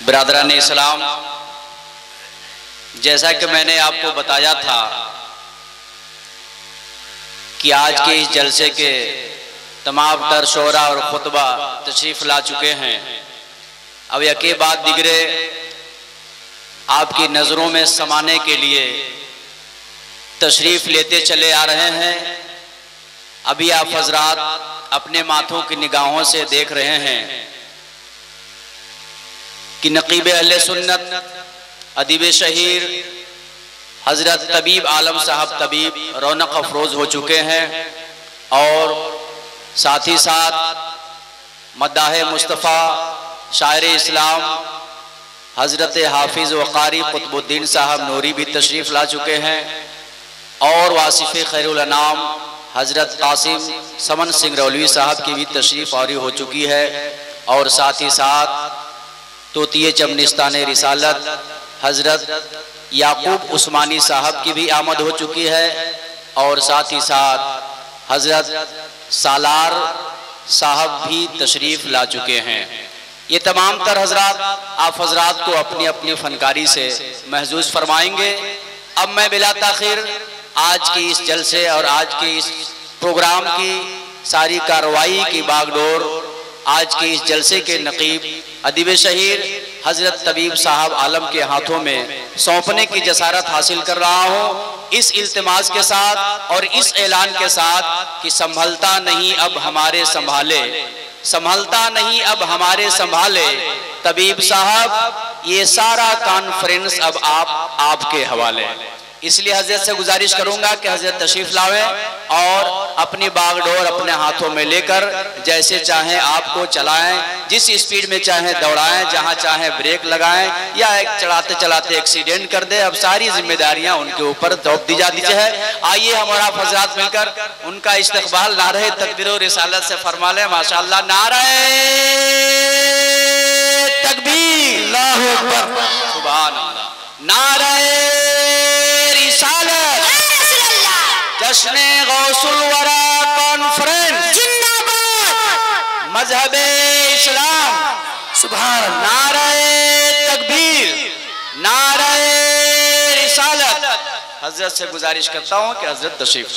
बिरादरान इस्लाम, जैसा कि मैंने आपको बताया था कि आज के इस जलसे के तमाम तर शोरा और खुतबा तशरीफ़ ला चुके हैं। अब यके बाद दिगरे आपकी नज़रों में समाने के लिए तशरीफ़ लेते चले आ रहे हैं। अभी आप हज़रात अपने माथों की निगाहों से देख रहे हैं कि नक़ीब अहले सुन्नत अदीब शहीर हज़रत तबीब आलम साहब तबीब रौनक अफरोज़ हो चुके हैं और साथ ही साथ मद्दाह मुस्तफ़ा शायर इस्लाम हज़रत हाफिज़ व क़ारी क़ुतबुद्दीन साहब नूरी भी तशरीफ़ ला चुके हैं और वासिफ़ खैरुल अनाम हज़रत कासिम समन सिंह रौलवी साहब की भी तशरीफ़ आरी हो चुकी है और साथ ही साथ तोतिए चमनिस्तान रिसालत हज़रत याकूब उस्मानी साहब की भी आमद हो चुकी है और साथ ही साथ हज़रत सालार साहब भी तशरीफ़ ला चुके हैं। ये तमाम तर हज़रात आप हज़रात को अपनी अपनी फ़नकारी से महजूज़ फरमाएंगे। अब मैं बिला ताख़ीर आज की इस जलसे और आज के इस प्रोग्राम की सारी कार्रवाई की बागडोर आज के इस जलसे के नक़ीब अदीब शहीर हज़रत तबीब साहब आलम के हाथों में सौंपने की जसारत हासिल कर रहा हूँ, इस इल्तिमास के साथ और इस ऐलान के साथ कि संभलता नहीं अब हमारे संभाले, संभलता नहीं अब हमारे संभाले तबीब साहब, ये सारा कॉन्फ्रेंस अब आपके हवाले। इसलिए हजरत से गुजारिश करूंगा कि हजरत तशरीफ लावें और अपनी बागडोर अपने हाथों में लेकर जैसे चाहें आपको चलाएं, जिस स्पीड में चाहें दौड़ाएं, जहां चाहें ब्रेक लगाएं या एक चलाते चलाते एक्सीडेंट कर दे। अब सारी जिम्मेदारियां उनके ऊपर थोप दी जाती है। आइए हम और आप हजरात मिलकर उनका इस्तकबाल नारे तकबीर और रिसालत से फरमा लें। माशाअल्लाह, नारे तकबीर, अल्लाहु अकबर, सुभान अल्लाह, नारे जश्ने गौसुल वरा कॉन्फ्रेंस जिंदाबाद, मजहबे इस्लाम सुभान अल्लाह, नारे तकबीर, नारे रिसालत। हजरत से गुजारिश करता हूं कि हजरत तशरीफ